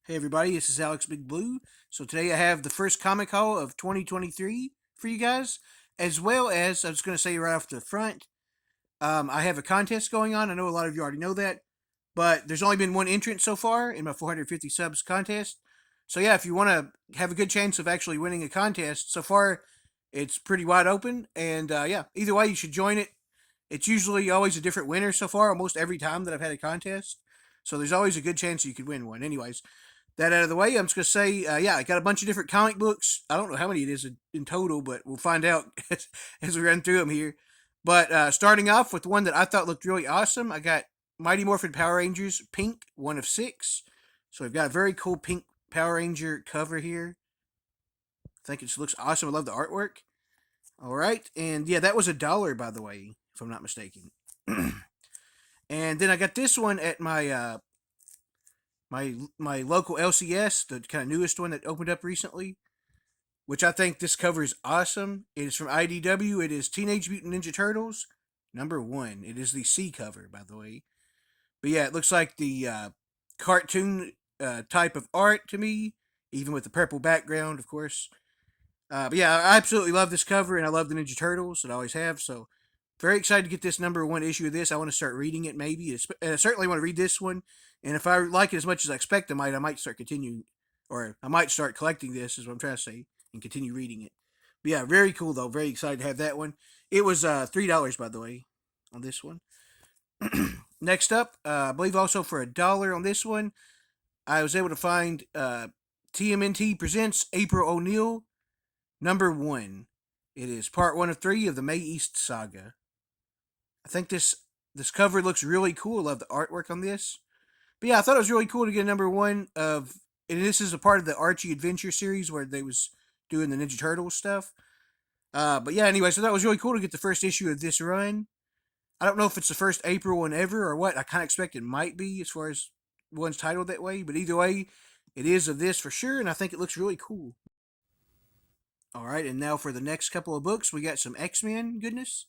Hey everybody, this is Alex Big Blue. So today I have the first comic haul of 2023 for you guys, as well as I was going to say right off the front, I have a contest going on. I know a lot of you already know that, but there's only been one entrant so far in my 450 subs contest. So yeah, if you want to have a good chance of actually winning a contest, so far it's pretty wide open, and yeah, either way you should join it. It's usually always a different winner so far, almost every time that I've had a contest. So there's always a good chance you could win one. Anyways, that out of the way, I'm just going to say, yeah, I got a bunch of different comic books. I don't know how many it is in total, but we'll find out as we run through them here. But starting off with one that I thought looked really awesome, I got Mighty Morphin Power Rangers Pink, one of six. So we've got a very cool pink Power Ranger cover here. I think it looks awesome. I love the artwork. All right, and yeah, that was $1, by the way, if I'm not mistaken. And then I got this one at my local LCS, the kind of newest one that opened up recently, which I think this cover is awesome. It is from IDW. It is Teenage Mutant Ninja Turtles #1. It is the C cover, by the way. But yeah, it looks like the cartoon type of art to me, even with the purple background, of course. But yeah, I absolutely love this cover, and I love the Ninja Turtles, and I always have. So very excited to get this #1 issue of this. I want to start reading it, maybe. And I certainly want to read this one. And if I like it as much as I expect I might start continuing, or I might start collecting this, is what I'm trying to say, and continue reading it. But yeah, very cool, though. Very excited to have that one. It was $3, by the way, on this one. Next up, I believe also for $1 on this one, I was able to find TMNT Presents April O'Neil #1. It is part 1 of 3 of the May East saga. I think this cover looks really cool. I love the artwork on this. But yeah, I thought it was really cool to get a #1 of, and this is a part of the Archie Adventure series where they was doing the Ninja Turtles stuff. But yeah, anyway, so that was really cool to get the first issue of this run. I don't know if it's the first April one ever or what. I kind of expect it might be as far as one's titled that way. But either way, it is of this for sure, and I think it looks really cool. All right, and now for the next couple of books, we got some X-Men goodness.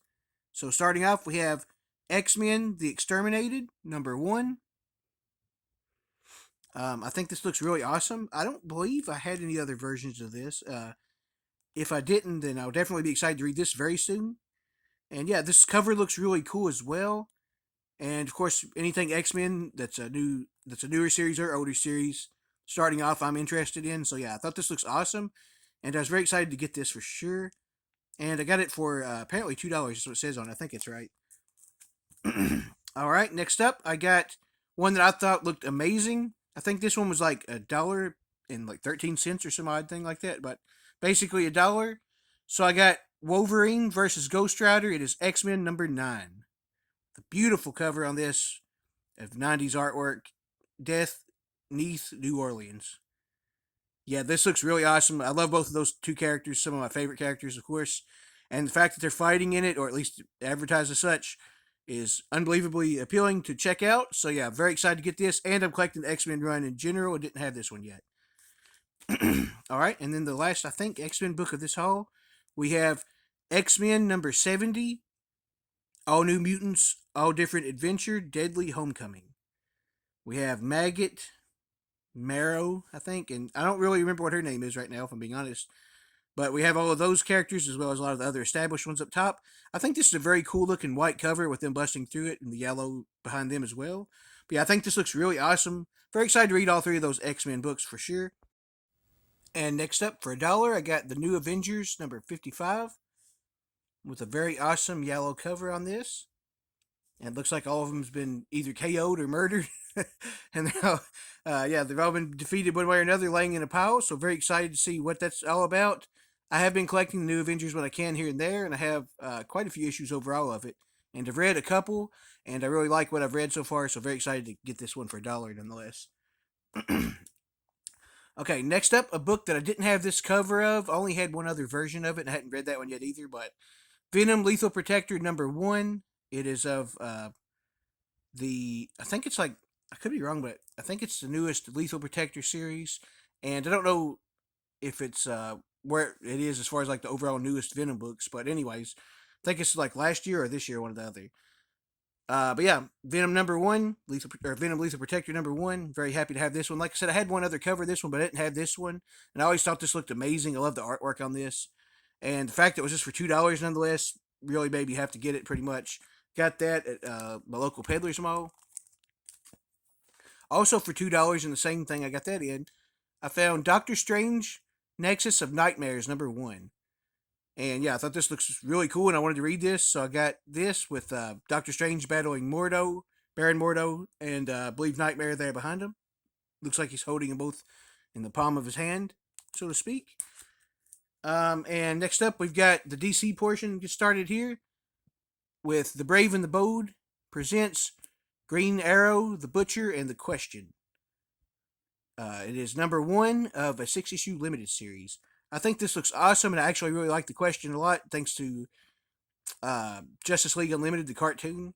So starting off, we have X-Men: The Exterminated #1. I think this looks really awesome. I don't believe I had any other versions of this. If I didn't, then I'll definitely be excited to read this very soon. And yeah, this cover looks really cool as well. And of course, anything X-Men that's a newer series or older series, starting off, I'm interested in. So yeah, I thought this looks awesome, and I was very excited to get this for sure. And I got it for apparently $2. Is what it says on it. I think it's right. All right, next up, I got one that I thought looked amazing. I think this one was like $1.13 or some odd thing like that, but basically $1. So I got Wolverine versus Ghost Rider. It is X-Men #9. The beautiful cover on this of 90s artwork. Death, Neath, New Orleans. Yeah, this looks really awesome. I love both of those two characters, some of my favorite characters, of course. And the fact that they're fighting in it, or at least advertised as such, is unbelievably appealing to check out. So yeah, very excited to get this. And I'm collecting the X-Men run in general. I didn't have this one yet. All right, and then the last, I think, X-Men book of this haul, we have X-Men #70, All New Mutants, All Different Adventure, Deadly Homecoming. We have Maggot, Marrow, I think, and I don't really remember what her name is right now, if I'm being honest. But we have all of those characters as well as a lot of the other established ones up top. I think this is a very cool looking white cover with them busting through it and the yellow behind them as well. But yeah, I think this looks really awesome. Very excited to read all 3 of those X-Men books for sure. And next up, for $1, I got the New Avengers #55 with a very awesome yellow cover on this. And it looks like all of them's been either KO'd or murdered. And now, yeah, they've all been defeated one way or another, laying in a pile. So very excited to see what that's all about. I have been collecting the New Avengers when I can here and there, and I have quite a few issues overall of it. And I've read a couple, and I really like what I've read so far. So very excited to get this one for $1 nonetheless. Okay, next up, a book that I didn't have this cover of. I only had one other version of it, and I hadn't read that one yet either. But Venom Lethal Protector #1. It is of I think it's like, I could be wrong, but I think it's the newest Lethal Protector series. And I don't know if it's where it is as far as like the overall newest Venom books. But anyways, I think it's like last year or this year, one or the other. But yeah, Venom #1, Venom Lethal Protector #1. Very happy to have this one. Like I said, I had one other cover of this one, but I didn't have this one, and I always thought this looked amazing. I love the artwork on this, and the fact that it was just for $2 nonetheless really made me have to get it. Pretty much got that at my local peddler's mall. Also for $2, and the same thing I got that in. I found Doctor Strange Nexus of Nightmares #1. And yeah, I thought this looks really cool, and I wanted to read this, so I got this with Doctor Strange battling Mordo, Baron Mordo, and I believe Nightmare there behind him. Looks like he's holding them both in the palm of his hand, so to speak. And next up, we've got the DC portion. Get started here with The Brave and the Bold presents Green Arrow, The Butcher, and The Question. It is #1 of a 6-issue limited series. I think this looks awesome, and I actually really like The Question a lot, thanks to Justice League Unlimited, the cartoon.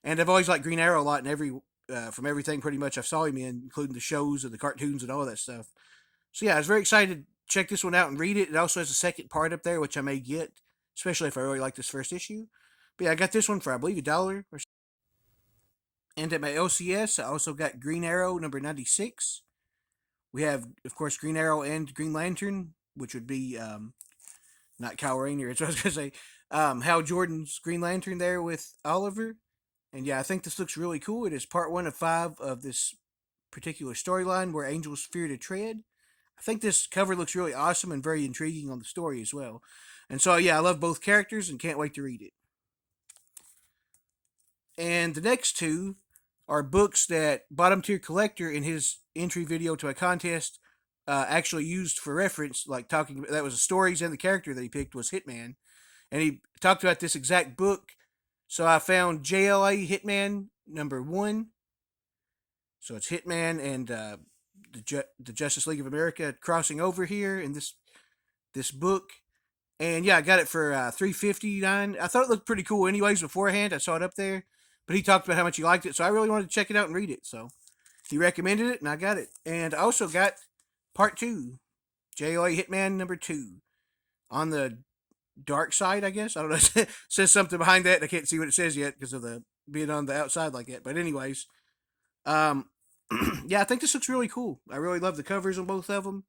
And I've always liked Green Arrow a lot, from everything pretty much I've saw him in, including the shows and the cartoons and all that stuff. So yeah, I was very excited to check this one out and read it. It also has a second part up there, which I may get, especially if I really like this first issue. But yeah, I got this one for I believe $1. And at my LCS, I also got Green Arrow #96. We have, of course, Green Arrow and Green Lantern, which would be not Kyle Rayner. It's what I was gonna say. Hal Jordan's Green Lantern there with Oliver, and yeah, I think this looks really cool. It is part 1 of 5 of this particular storyline where angels fear to tread. I think this cover looks really awesome and very intriguing on the story as well. And so yeah, I love both characters and can't wait to read it. And the next two are books that Bottom Tier Collector in his entry video to a contest actually used for reference, like talking that was the stories, and the character that he picked was Hitman, and he talked about this exact book. So I found JLA Hitman #1. So it's Hitman and the Justice League of America crossing over here in this book. And yeah, I got it for $3.59. I thought it looked pretty cool, anyways. Beforehand, I saw it up there, but he talked about how much he liked it, so I really wanted to check it out and read it. So he recommended it, and I got it. And I also got part 2, JLA Hitman #2, on the dark side, I guess. I don't know. It says something behind that. I can't see what it says yet because of the being on the outside like that. But anyways, um, yeah, I think this looks really cool. I really love the covers on both of them,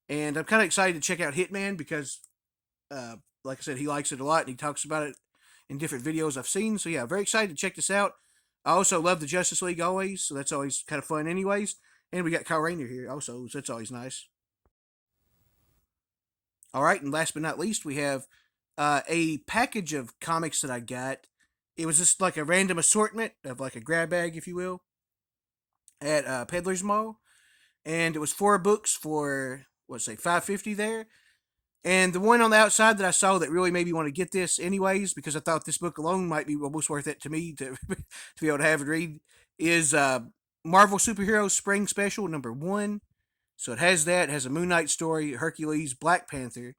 and I'm kind of excited to check out Hitman because, like I said, he likes it a lot and he talks about it in different videos I've seen. So yeah, very excited to check this out. I also love the Justice League always, so that's always kind of fun, anyways. And we got Kyle Rayner here also, so that's always nice. All right, and last but not least, we have a package of comics that I got. It was just like a random assortment of like a grab bag, if you will, at Peddler's Mall, and it was 4 books for what's say $5.50 there. And the one on the outside that I saw that really made me want to get this, anyways, because I thought this book alone might be almost worth it to me to to be able to have and read, is Marvel Superhero Spring Special #1. So it has that. It has a Moon Knight story, Hercules, Black Panther,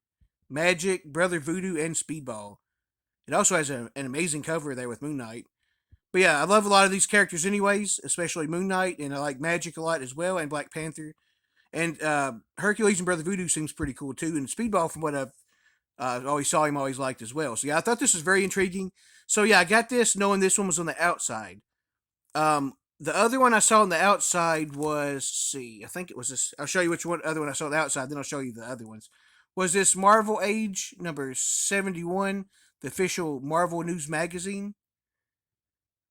Magic, Brother Voodoo, and Speedball. It also has an amazing cover there with Moon Knight. But yeah, I love a lot of these characters, anyways, especially Moon Knight, and I like Magic a lot as well, and Black Panther. And Hercules and Brother Voodoo seems pretty cool too. And Speedball, from what I've always saw him, always liked as well. So yeah, I thought this was very intriguing. So yeah, I got this knowing this one was on the outside. The other one I saw on the outside was, see, I think it was this. I'll show you which one other one I saw on the outside. Then I'll show you the other ones. Was this Marvel Age #71, the official Marvel News magazine?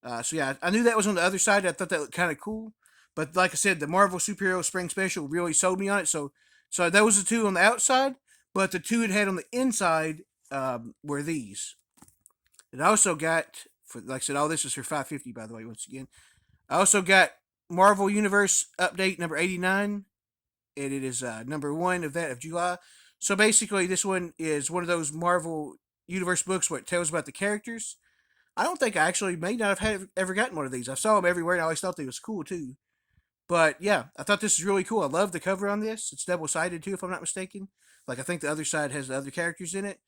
So yeah, I knew that was on the other side. I thought that looked kind of cool. But like I said, the Marvel Superhero Spring Special really sold me on it. So that was the two on the outside, but the two it had on the inside were these. And I also got, for like I said, all this is for $5.50, by the way. Once again, I also got Marvel Universe Update #89, and it is #1 of that of July. So basically, this one is one of those Marvel Universe books where it tells about the characters. I don't think I actually may not have ever gotten one of these. I saw them everywhere, and I always thought they was cool too. But yeah, I thought this was really cool. I love the cover on this. It's double sided too, if I'm not mistaken. Like I think the other side has the other characters in it.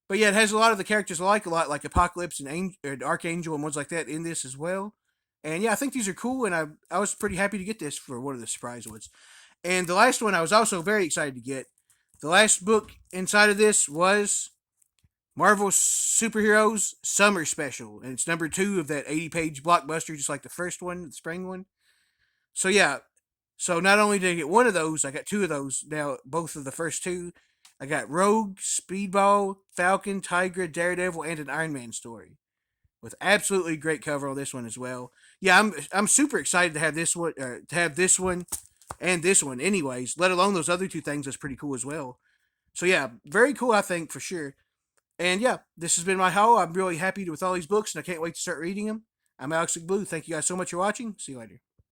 But yeah, it has a lot of the characters I like a lot, like Apocalypse and Archangel and ones like that in this as well. And yeah, I think these are cool, and I was pretty happy to get this for one of the surprise ones. And the last one I was also very excited to get. The last book inside of this was Marvel Superheroes Summer Special, and it's number 2 of that 80-page blockbuster, just like the first one, the spring one. So yeah, so not only did I get one of those, I got two of those now. Both of the first two, I got Rogue, Speedball, Falcon, Tigra, Daredevil, and an Iron Man story with absolutely great cover on this one as well. Yeah, I'm super excited to have this one and this one. Anyways, let alone those other two things. That's pretty cool as well. So yeah, very cool. I think for sure. And yeah, this has been my haul. I'm really happy with all these books, and I can't wait to start reading them. I'm Alex Blue. Thank you guys so much for watching. See you later.